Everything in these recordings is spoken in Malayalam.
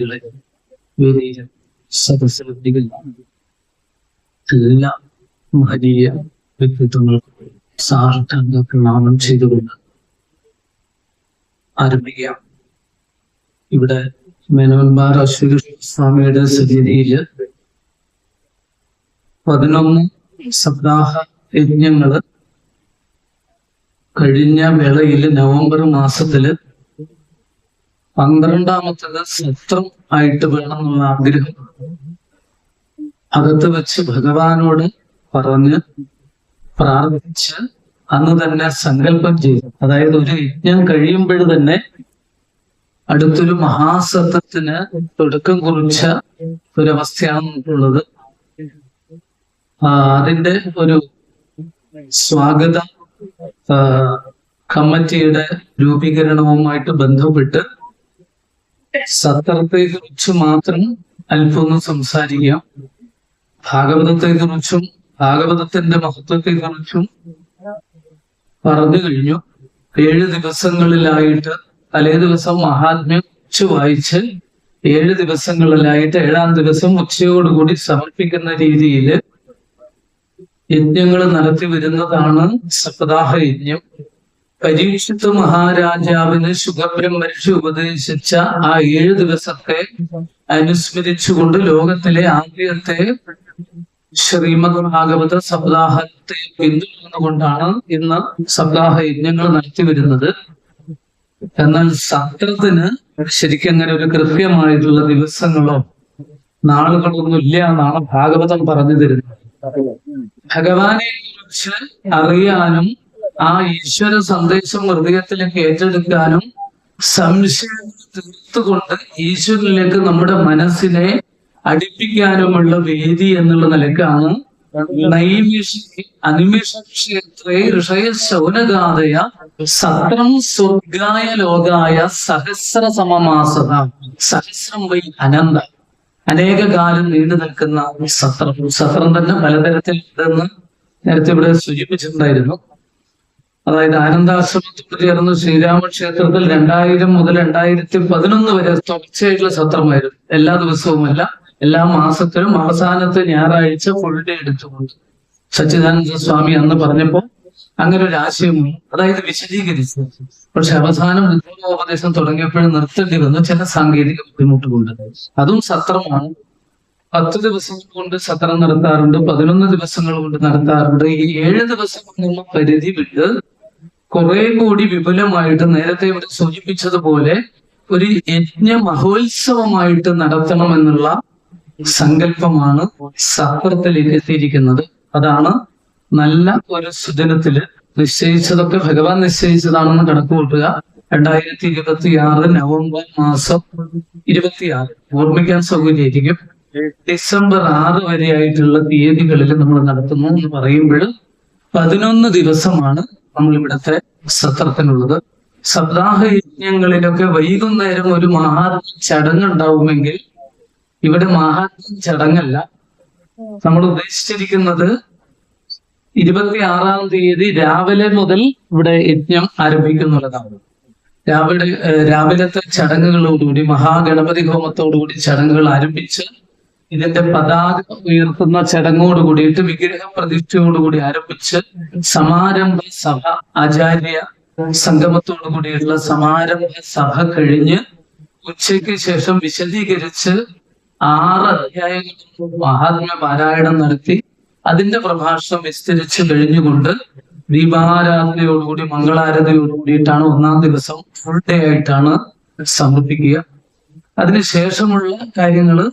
വേദിയിലെ സദസ്സുകൾ എല്ലാ മഹനീയ വ്യക്തിത്വങ്ങൾക്കും സാഷ്ടാംഗ പ്രണാമം ചെയ്തുകൊണ്ട് ആരംഭിക്കാം. ഇവിടെ മേനോന്മാർ ശ്രീകൃഷ്ണ സ്വാമിയുടെ സന്നിധിയില് 11 സപ്താഹ യജ്ഞങ്ങള് കഴിഞ്ഞ വേളയില് നവംബർ മാസത്തില് 12ാമത്തത് സത്രം ആയിട്ട് വേണം എന്നുള്ള ആഗ്രഹം അകത്ത് വെച്ച് ഭഗവാനോട് പറഞ്ഞ് പ്രാർത്ഥിച്ച് അന്ന് തന്നെ സങ്കല്പം ചെയ്തു. അതായത് ഒരു യജ്ഞം കഴിയുമ്പോൾ തന്നെ അടുത്തൊരു മഹാസത്രത്തിന് തുടക്കം കുറിച്ച ഒരവസ്ഥയാണ് നമുക്കുള്ളത്. അതിന്റെ ഒരു സ്വാഗത കമ്മിറ്റിയുടെ രൂപീകരണവുമായിട്ട് ബന്ധപ്പെട്ട് സത്രത്തെ കുറിച്ച് മാത്രം അല്പമൊന്ന് സംസാരിക്കാം. ഭാഗവതത്തെ കുറിച്ചും ഭാഗവതത്തിന്റെ മഹത്വത്തെ കുറിച്ചും പറഞ്ഞു കഴിഞ്ഞു. 7 ദിവസങ്ങളിലായിട്ട് തലേ ദിവസം മഹാത്മ്യം വായിച്ച് 7 ദിവസങ്ങളിലായിട്ട് 7ാം ദിവസം ഉച്ചയോടുകൂടി സമർപ്പിക്കുന്ന രീതിയിൽ യജ്ഞങ്ങൾ നടത്തി വരുന്നതാണ് സപ്താഹ യജ്ഞം. പരീക്ഷിത് മഹാരാജാവിന് ശുഖബ്രഹ്മർഷി ഉപദേശിച്ച ആ 7 ദിവസത്തെ അനുസ്മരിച്ചുകൊണ്ട് ലോകത്തിലെ ആദ്യത്തെ ശ്രീമദ് ഭാഗവത സപ്താഹത്തെ പിന്തുടർന്നുകൊണ്ടാണ് ഇന്ന് സപ്താഹ യജ്ഞങ്ങൾ നടത്തി വരുന്നത്. എന്നാൽ സത്രത്തിന് ശരിക്കും അങ്ങനെ ഒരു കൃത്യമായിട്ടുള്ള ദിവസങ്ങളോ നാളുകളൊന്നും ഇല്ല എന്നാണ് ഭാഗവതം പറഞ്ഞു തരുന്നത്. ഭഗവാനെ കുറിച്ച് അറിയാനും ആ ഈശ്വര സന്ദേശം ഹൃദയത്തിലേക്ക് ഏറ്റെടുക്കാനും സംശയം തീർത്തുകൊണ്ട് ഈശ്വരനിലേക്ക് നമ്മുടെ മനസ്സിനെ അടുപ്പിക്കാനുമുള്ള വേദി എന്നുള്ള നിലക്കാണ് അനിമിഷേത്രേ ഋഷയശൗനഗാതയ സത്രം സ്വർഗായ ലോകായ സഹസ്ര സമമാസത. സഹസ്രം വൈ അനന്ത, അനേക കാലം നീണ്ടു നിൽക്കുന്ന സത്രം. സത്രം തന്നെ പലതരത്തിൽ ഇതെന്ന് നേരത്തെ ഇവിടെ സൂചിപ്പിച്ചിട്ടുണ്ടായിരുന്നു. അതായത് ആനന്ദാശ്രമത്തോട് ചേർന്ന് ശ്രീരാമക്ഷേത്രത്തിൽ 2000 മുതൽ 2011 വരെ തുടർച്ചയായിട്ടുള്ള സത്രമായിരുന്നു. എല്ലാ ദിവസവുമല്ല, എല്ലാ മാസത്തിലും അവസാനത്തെ ഞായറാഴ്ച ഫുൾ ഡേ എടുത്തുകൊണ്ട് സച്ചിദാനന്ദ സ്വാമി അന്ന് പറഞ്ഞപ്പോ അങ്ങനെ ഒരു ആശയമാണ്, അതായത് വിശദീകരിച്ചു. പക്ഷെ അവസാനം ഉപദേശം തുടങ്ങിയപ്പോഴും നിർത്തേണ്ടി വന്നു ചില സാങ്കേതിക ബുദ്ധിമുട്ട് കൊണ്ട്. അതും സത്രമാണ്. 10 ദിവസം കൊണ്ട് സത്രം നടത്താറുണ്ട്, 11 ദിവസങ്ങൾ കൊണ്ട് നടത്താറുണ്ട്. ഈ 7 ദിവസം എന്നുള്ള പരിധി വിട്ട് കുറെ കൂടി വിപുലമായിട്ട് നേരത്തെ ഇവിടെ സൂചിപ്പിച്ചതുപോലെ ഒരു യജ്ഞ മഹോത്സവമായിട്ട് നടത്തണമെന്നുള്ള സങ്കല്പമാണ് സത്രത്തിലേക്ക് എത്തിയിരിക്കുന്നത്. അതാണ് നല്ല ഒരു സുദിനത്തില് നിശ്ചയിച്ചതൊക്കെ ഭഗവാൻ നിശ്ചയിച്ചതാണെന്ന് കണക്കുകൂട്ടുക. 2026 നവംബർ മാസം 26 ഓർമ്മിക്കാൻ സൗകര്യമായിരിക്കും. ഡിസംബർ 6 വരെ ആയിട്ടുള്ള തീയതികളിൽ നമ്മൾ നടത്തുന്നു എന്ന് പറയുമ്പോൾ 11 ദിവസമാണ് നമ്മൾ ഇവിടുത്തെ സത്രത്തിനുള്ളത്. സപ്താഹ യജ്ഞങ്ങളിലൊക്കെ വൈകുന്നേരം ഒരു മഹാത്മ്യ ചടങ്ങുണ്ടാവുമെങ്കിൽ ഇവിടെ മഹാത്മ്യ ചടങ്ങല്ല. നമ്മൾ ഉദ്ദേശിച്ചിരിക്കുന്നത് 26ാം തീയതി രാവിലെ മുതൽ ഇവിടെ യജ്ഞം ആരംഭിക്കുന്നുള്ളതാണ്. രാവിലത്തെ ചടങ്ങുകളോടുകൂടി മഹാഗണപതി ഹോമത്തോടുകൂടി ചടങ്ങുകൾ ആരംഭിച്ച് ഇതിന്റെ പതാക ഉയർത്തുന്ന ചടങ്ങോട് കൂടിയിട്ട് വിഗ്രഹ പ്രതിഷ്ഠയോടുകൂടി ആരംഭിച്ച് സമാരംഭ സഭ ആചാര്യ സംഗമത്തോടു കൂടിയിട്ടുള്ള സമാരംഭ സഭ കഴിഞ്ഞ് ഉച്ചയ്ക്ക് ശേഷം വിശദീകരിച്ച് 6 അധ്യായങ്ങൾ മഹാത്മ്യ പാരായണം നടത്തി അതിന്റെ പ്രഭാഷണം വിസ്തരിച്ച് കഴിഞ്ഞുകൊണ്ട് ദീപാരാധനയോടുകൂടി മംഗളാരതയോടുകൂടിയിട്ടാണ് 1ാം ദിവസം ഫുൾ ഡേ ആയിട്ടാണ് സമർപ്പിക്കുക. അതിനുശേഷമുള്ള കാര്യങ്ങള്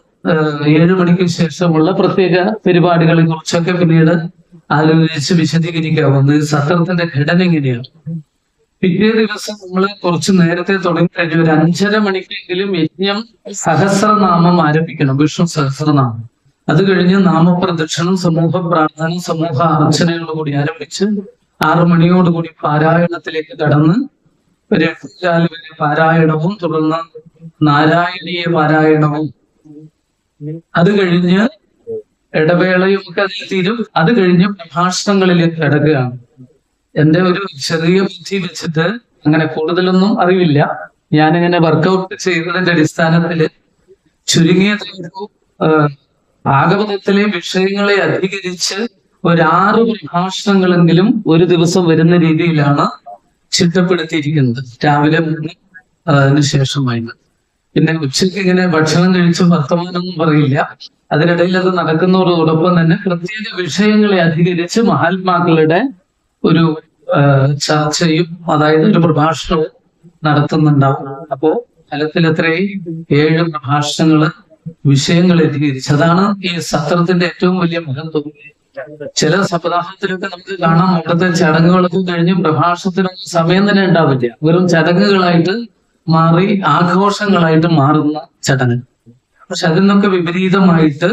7 മണിക്ക് ശേഷമുള്ള പ്രത്യേക പരിപാടികളെ കുറിച്ചൊക്കെ പിന്നീട് ആലോചിച്ച് വിശദീകരിക്കാവുന്നത്. സത്രത്തിന്റെ ഘടന എങ്ങനെയാണ്? പിറ്റേ ദിവസം നമ്മൾ കുറച്ച് നേരത്തെ തുടങ്ങി കഴിഞ്ഞ ഒരു 5:30 മണിക്കെങ്കിലും യജ്ഞം സഹസ്രനാമം ആരംഭിക്കണം, വിഷ്ണു സഹസ്രനാമം. അത് കഴിഞ്ഞ് നാമപ്രദക്ഷിണം, സമൂഹ പ്രാർത്ഥന, സമൂഹ അർച്ചനകളോടുകൂടി ആരംഭിച്ച് 6 മണിയോടുകൂടി പാരായണത്തിലേക്ക് കടന്ന് ഒരു 8:15 വരെ പാരായണവും തുടർന്ന് നാരായണീയ പാരായണവും, അത് കഴിഞ്ഞ് ഇടവേളയും ഒക്കെ അതിൽ തീരും. അത് കഴിഞ്ഞ് പ്രഭാഷണങ്ങളിലേക്ക് കിടക്കുകയാണ്. എന്റെ ഒരു ചെറിയ ബുദ്ധി വെച്ചിട്ട് അങ്ങനെ കൂടുതലൊന്നും അറിവില്ല, ഞാനിങ്ങനെ വർക്കൗട്ട് ചെയ്തതിന്റെ അടിസ്ഥാനത്തില് ചുരുങ്ങിയത് ഒരു ഭാഗവതത്തിലെ വിഷയങ്ങളെ അധികരിച്ച് ഒരു 6 പ്രഭാഷണങ്ങളെങ്കിലും ഒരു ദിവസം വരുന്ന രീതിയിലാണ് ചിട്ടപ്പെടുത്തിയിരിക്കുന്നത്. രാവിലെ 3 അതിന് ശേഷമായിട്ട്. പിന്നെ ഉച്ചയ്ക്ക് ഇങ്ങനെ ഭക്ഷണം കഴിച്ച് വർത്തമാനമൊന്നും പറയില്ല. അതിനിടയിൽ അത് നടക്കുന്നതോടൊപ്പം തന്നെ പ്രത്യേക വിഷയങ്ങളെ അധികരിച്ച് മഹാത്മാക്കളുടെ ഒരു ചർച്ചയും, അതായത് ഒരു പ്രഭാഷണവും നടത്തുന്നുണ്ടാവും. അപ്പോ ഫലത്തിൽ എത്രയും 7 പ്രഭാഷണങ്ങള് വിഷയങ്ങൾ അധികരിച്ച്. അതാണ് ഈ സത്രത്തിന്റെ ഏറ്റവും വലിയ മഹത്വം. ചില സപ്താഹത്തിലൊക്കെ നമുക്ക് കാണാം, അവിടുത്തെ ചടങ്ങുകളൊക്കെ കഴിഞ്ഞ് പ്രഭാഷണത്തിനൊന്നും സമയം തന്നെ ഉണ്ടാവില്ല. വെറും ചടങ്ങുകളായിട്ട് മാറി ആഘോഷങ്ങളായിട്ട് മാറുന്ന ചടങ്ങ്. പക്ഷെ അതിൽ നിന്നൊക്കെ വിപരീതമായിട്ട്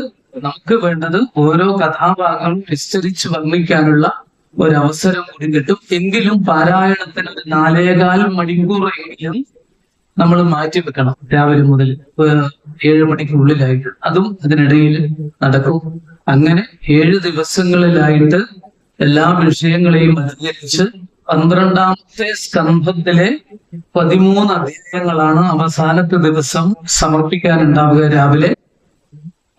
നമുക്ക് വേണ്ടത് ഓരോ കഥാഭാഗങ്ങളും വിസ്തരിച്ച് വർണ്ണിക്കാനുള്ള ഒരവസരം കൂടി കിട്ടും. എങ്കിലും പാരായണത്തിന് ഒരു 4.25 മണിക്കൂറെങ്കിലും നമ്മൾ മാറ്റി വെക്കണം. രാവിലെ മുതൽ 7 മണിക്കുള്ളിലായിട്ട് അതും അതിനിടയിൽ നടക്കും. അങ്ങനെ 7 ദിവസങ്ങളിലായിട്ട് എല്ലാ വിഷയങ്ങളെയും അധികരിച്ച് 12ാമത്തെ സ്കന്ധത്തിലെ 13 അധ്യായങ്ങളാണ് അവസാനത്തെ ദിവസം സമർപ്പിക്കാനുണ്ടാവുക രാവിലെ.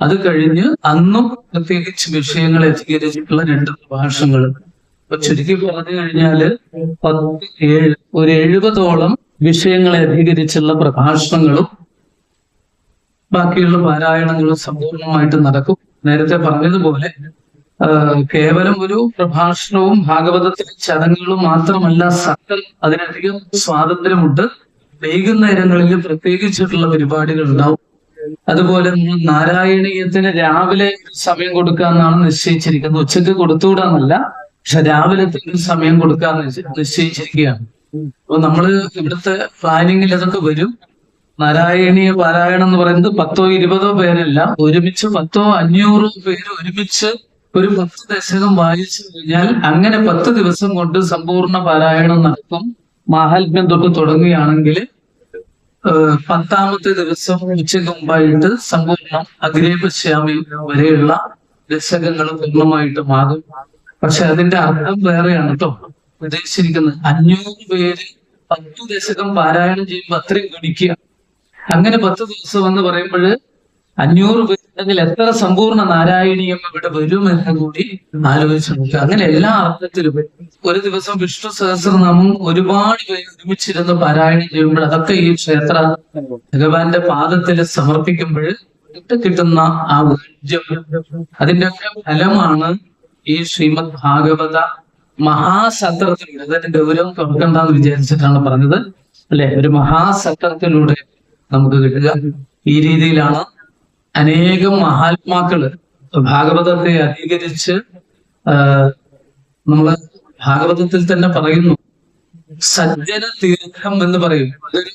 അത് കഴിഞ്ഞ് അന്നും പ്രത്യേകിച്ച് വിഷയങ്ങളെ അധികരിച്ചിട്ടുള്ള 2 പ്രഭാഷണങ്ങൾ. അപ്പൊ ചുരുക്കി പറഞ്ഞു കഴിഞ്ഞാല് 70ഓളം വിഷയങ്ങളെ അധികരിച്ചുള്ള പ്രഭാഷണങ്ങളും ബാക്കിയുള്ള പാരായണങ്ങളും സമ്പൂർണമായിട്ട് നടക്കും. നേരത്തെ പറഞ്ഞതുപോലെ കേവലം ഒരു പ്രഭാഷണവും ഭാഗവതത്തിലെ ചടങ്ങുകളും മാത്രമല്ല സകൽ, അതിനധികം സ്വാതന്ത്ര്യമുണ്ട്. വൈകുന്നേരങ്ങളിൽ പ്രത്യേകിച്ചിട്ടുള്ള പരിപാടികൾ ഉണ്ടാവും. അതുപോലെ നമ്മൾ നാരായണീയത്തിന് രാവിലെ സമയം കൊടുക്കാന്നാണ് നിശ്ചയിച്ചിരിക്കുന്നത്. ഉച്ചക്ക് കൊടുത്തുകൂടാന്നല്ല, പക്ഷെ രാവിലത്തെ ഒരു സമയം കൊടുക്കാന്ന് നിശ്ചയിച്ചിരിക്കുകയാണ്. അപ്പൊ നമ്മള് ഇവിടുത്തെ പ്ലാനിങ്ങിൽ അതൊക്കെ വരും. നാരായണീയ പാരായണം എന്ന് പറയുന്നത് 10ഓ 20ഓ പേരല്ല, ഒരുമിച്ച് 10ഓ 500ഓ പേര് ഒരുമിച്ച് ഒരു 10 ദശകം വായിച്ചു കഴിഞ്ഞാൽ അങ്ങനെ 10 ദിവസം കൊണ്ട് സമ്പൂർണ്ണ പാരായണം നടക്കും. മാഹാത്മ്യം തൊട്ട് തുടങ്ങുകയാണെങ്കിൽ 10ാമത്തെ ദിവസം ഉച്ചയ്ക്ക് മുമ്പായിട്ട് സമ്പൂർണ്ണം അഗ്രേപശ്യാമി വരെയുള്ള ദശകങ്ങൾ പൂർണ്ണമായിട്ടും ആകും. പക്ഷെ അതിന്റെ അർത്ഥം വേറെയാണ് കേട്ടോ ഉദ്ദേശിച്ചിരിക്കുന്നത്. 500 പേര് 10 ദശകം പാരായണം ചെയ്യുമ്പോൾ അത്രയും ഗണിക്കുക. അങ്ങനെ 10 ദിവസം എന്ന് പറയുമ്പോൾ 500 പേരുണ്ടെങ്കിൽ എത്ര സമ്പൂർണ്ണ നാരായണീയം ഇവിടെ വരുമെന്ന് കൂടി ആലോചിച്ച് നോക്കുക. അങ്ങനെ എല്ലാ അർത്ഥത്തിലും ഒരു ദിവസം വിഷ്ണു സഹസ്രനാമം ഒരുപാട് പേര് ഒരുമിച്ചിരുന്ന് പാരായണം ചെയ്യുമ്പോൾ അതൊക്കെ ഈ ക്ഷേത്ര ഭഗവാന്റെ പാദത്തിൽ സമർപ്പിക്കുമ്പോൾ കിട്ടുന്ന ആ ഊർജം, അതിന്റെ ഒക്കെ ഫലമാണ് ഈ ശ്രീമദ് ഭാഗവത മഹാസത്രത്തിലൂടെ. അതിന്റെ ഗൗരവം തുറക്കണ്ടെന്ന് വിചാരിച്ചിട്ടാണ് പറഞ്ഞത് അല്ലെ. ഒരു മഹാസത്രത്തിലൂടെ നമുക്ക് കിട്ടുക. ഈ രീതിയിലാണ് അനേകം മഹാത്മാക്കള് ഭാഗവതത്തെ അധികരിച്ച് നമ്മള് ഭാഗവതത്തിൽ തന്നെ പറയുന്നു, സജ്ജന തീർത്ഥം എന്ന് പറയും. അതൊരു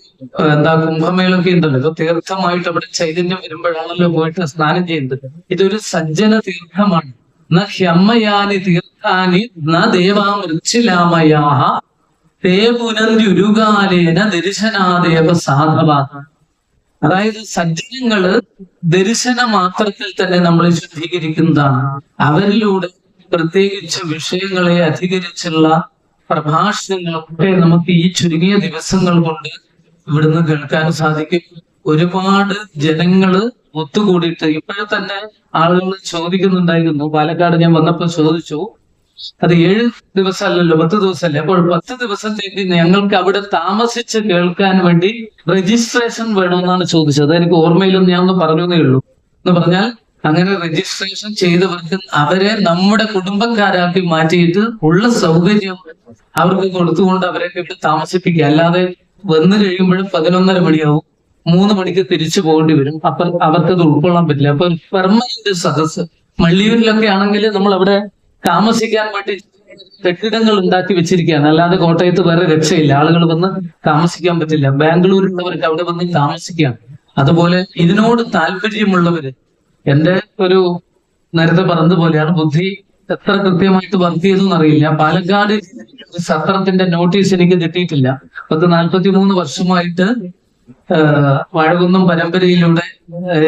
കുംഭമേളൊക്കെ ഉണ്ടല്ലോ, തീർത്ഥമായിട്ട് അവിടെ ചൈതന്യം വരുമ്പോഴാണല്ലോ പോയിട്ട് സ്നാനം ചെയ്യുന്നത്. ഇതൊരു സജ്ജന തീർത്ഥമാണ്. ന ഹ്യമ്മയാനി തീർത്ഥാനി ന ദേവാമൃച്ചിലാമയാഹ തേ പുനന്ത്യുരുകാലേന ദർശനാദേവ സാധവ. അതായത് സജ്ജനങ്ങള് ദർശന മാത്രത്തിൽ തന്നെ നമ്മളെ ശുദ്ധീകരിക്കുന്നതാണ്. അവരിലൂടെ പ്രത്യേകിച്ച് വിഷയങ്ങളെ അധികരിച്ചുള്ള പ്രഭാഷണങ്ങളൊക്കെ നമുക്ക് ഈ ചുരുങ്ങിയ ദിവസങ്ങൾ കൊണ്ട് ഇവിടുന്ന് കേൾക്കാൻ സാധിക്കും. ഒരുപാട് ജനങ്ങള് ഒത്തുകൂടിയിട്ട് ഇപ്പോഴെ തന്നെ ആളുകൾ ചോദിക്കുന്നുണ്ടായിരുന്നു. പാലക്കാട് ഞാൻ വന്നപ്പോൾ ചോദിച്ചു, അത് 7 ദിവസമല്ലല്ലോ 10 ദിവസമല്ലേ, അപ്പോൾ 10 ദിവസത്തേക്ക് ഞങ്ങൾക്ക് അവിടെ താമസിച്ച് കേൾക്കാൻ വേണ്ടി രജിസ്ട്രേഷൻ വേണമെന്നാണ് ചോദിച്ചത്. എനിക്ക് ഓർമ്മയിലൊന്നും ഞാൻ ഒന്ന് പറഞ്ഞേ ഉള്ളൂ. എന്ന് പറഞ്ഞാൽ അങ്ങനെ രജിസ്ട്രേഷൻ ചെയ്തവർക്ക് അവരെ നമ്മുടെ കുടുംബക്കാരാക്കി മാറ്റിയിട്ട് ഉള്ള സൗകര്യം അവർക്ക് കൊടുത്തുകൊണ്ട് അവരെയൊക്കെ ഇവിടെ താമസിപ്പിക്കുക. അല്ലാതെ വന്നു കഴിയുമ്പോഴും 11:30 മണിയാവും, 3 മണിക്ക് തിരിച്ചു പോകേണ്ടി വരും. അപ്പൊ അവർക്കത് ഉൾക്കൊള്ളാൻ പറ്റില്ല. അപ്പൊ പെർമനന്റ് സദസ് മള്ളിയൂരിലൊക്കെ ആണെങ്കിൽ നമ്മൾ അവിടെ താമസിക്കാൻ വേണ്ടി കെട്ടിടങ്ങൾ ഉണ്ടാക്കി വെച്ചിരിക്കുകയാണ്. അല്ലാതെ കോട്ടയത്ത് വേറെ രക്ഷയില്ല, ആളുകൾ വന്ന് താമസിക്കാൻ പറ്റില്ല. ബാംഗ്ലൂരിലുള്ളവർക്ക് അവിടെ വന്ന് താമസിക്കാം. അതുപോലെ ഇതിനോട് താല്പര്യമുള്ളവര്, എന്റെ ഒരു നേരത്തെ പറഞ്ഞതുപോലെയാണ്, ബുദ്ധി എത്ര കൃത്യമായിട്ട് വർക്ക് ചെയ്തെന്ന് അറിയില്ല. പാലക്കാട് സത്രത്തിന്റെ നോട്ടീസ് എനിക്ക് കിട്ടിയിട്ടില്ല. 43 വർഷമായിട്ട് വാഴകുന്നം പരമ്പരയിലൂടെ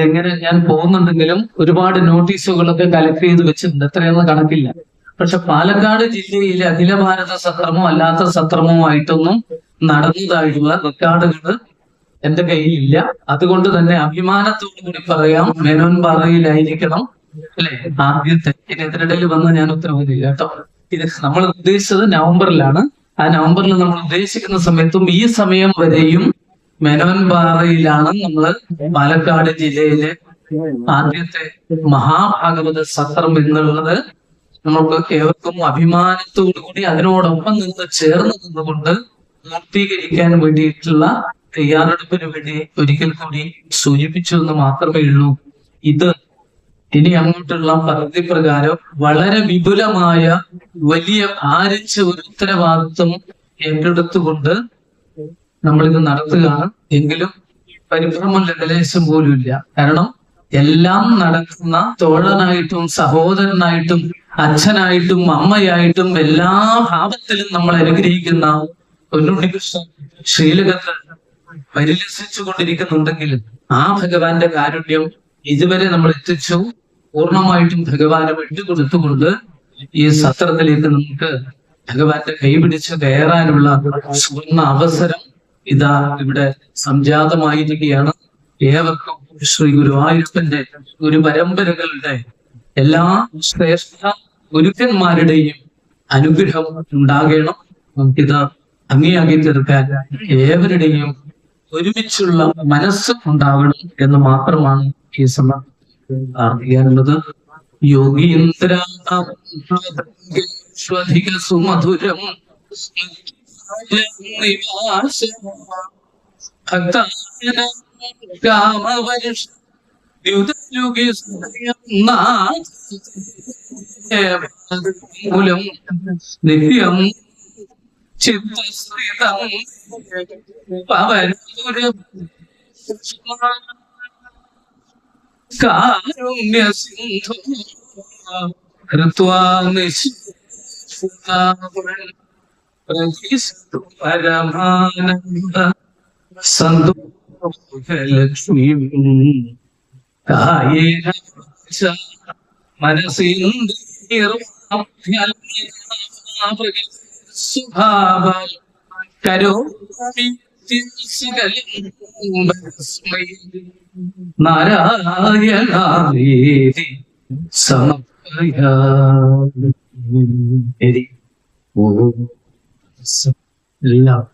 എങ്ങനെ ഞാൻ പോകുന്നുണ്ടെങ്കിലും ഒരുപാട് നോട്ടീസുകളൊക്കെ കളക്ട് ചെയ്ത് വെച്ചിട്ടുണ്ട്. എത്രയൊന്നും കണക്കില്ല. പക്ഷെ പാലക്കാട് ജില്ലയിലെ അഖില ഭാരത സത്രമോ അല്ലാത്ത സത്രമോ ആയിട്ടൊന്നും നടന്നതായിട്ടുള്ള റെക്കോർഡുകൾ എന്റെ കയ്യിലില്ല. അതുകൊണ്ട് തന്നെ അഭിമാനത്തോടു കൂടി പറയാം, മേനോൻ പാറയിലായിരിക്കണം അല്ലെ ആദ്യത്തെ. ഇതിനിടയിൽ വന്ന് ഞാൻ ഉത്തരവാദില്ല കേട്ടോ. ഇത് നമ്മൾ ഉദ്ദേശിച്ചത് നവംബറിലാണ്. ആ നവംബറിൽ നമ്മൾ ഉദ്ദേശിക്കുന്ന സമയത്തും ഈ സമയം വരെയും മേനോൻ പാറയിലാണ് നമ്മൾ പാലക്കാട് ജില്ലയിലെ ആദ്യത്തെ മഹാഭാഗവത സത്രം എന്നുള്ളത് നമുക്ക് ഏവർക്കും അഭിമാനത്തോടു കൂടി അതിനോടൊപ്പം നിന്ന് ചേർന്ന് നിന്നുകൊണ്ട് പൂർത്തീകരിക്കാൻ വേണ്ടിയിട്ടുള്ള തയ്യാറെടുപ്പിന് വേണ്ടി ഒരിക്കൽ കൂടി സൂചിപ്പിച്ചു എന്ന് മാത്രമേ ഉള്ളൂ. ഇത് ഇനി അങ്ങോട്ടുള്ള പദ്ധതി പ്രകാരം വളരെ വിപുലമായ വലിയ ഭാരിച്ച ഒരു ഉത്തരവാദിത്വം ഏറ്റെടുത്തുകൊണ്ട് നമ്മളിത് നടത്തുകയാണ്. എങ്കിലും പരിഭ്രമം ലവലേശം പോലും ഇല്ല. കാരണം എല്ലാം നടക്കുന്ന തോഴനായിട്ടും സഹോദരനായിട്ടും അച്ഛനായിട്ടും അമ്മയായിട്ടും എല്ലാ ഭാവത്തിലും നമ്മൾ അനുഗ്രഹിക്കുന്ന പൊന്നുണ്ണികൃഷ്ണൻ ശ്രീലകത്ത് പരിലസിച്ചു കൊണ്ടിരിക്കുന്നുണ്ടെങ്കിൽ ആ ഭഗവാന്റെ കാരുണ്യം ഇതുവരെ നമ്മൾ എത്തിച്ചു. പൂർണ്ണമായിട്ടും ഭഗവാനെ വിട്ടുകൊടുത്തുകൊണ്ട് ഈ സത്രത്തിലേക്ക് നമുക്ക് ഭഗവാന്റെ കൈപിടിച്ച് കയറാനുള്ള സുവർണ അവസരം ഇതാ ഇവിടെ സംജാതമായിരിക്കുകയാണ്. ഏവർക്കും ശ്രീ ഗുരുവായൂരപ്പന്റെ ഗുരു പരമ്പരകളുടെ എല്ലാ ശ്രേഷ്ഠ ഗുരുക്കന്മാരുടെയും അനുഗ്രഹം ഉണ്ടാകണം. നമുക്കിത് ഭംഗിയാക്കി തീർക്കാൻ ഏവരുടെയും ഒരുമിച്ചുള്ള മനസ്സ് ഉണ്ടാകണം എന്ന് മാത്രമാണ് ഈ സമയം പ്രാർത്ഥിക്കാനുള്ളത്. യോഗീന്ദ്ര സുമധുരം മൂലം നിത്യം ചിത്തസ്ഥിതം പവനപുരം കാരുണ്യ സിന്ധു ഹൃത്വാ പരമാനന്ദ സന്തോഷലക്ഷ്മി കായേന മനസ്സിന്ദുഭാവ കരോമി നാരായണാവേദി സമർപ്പയാമി. എല്ലാം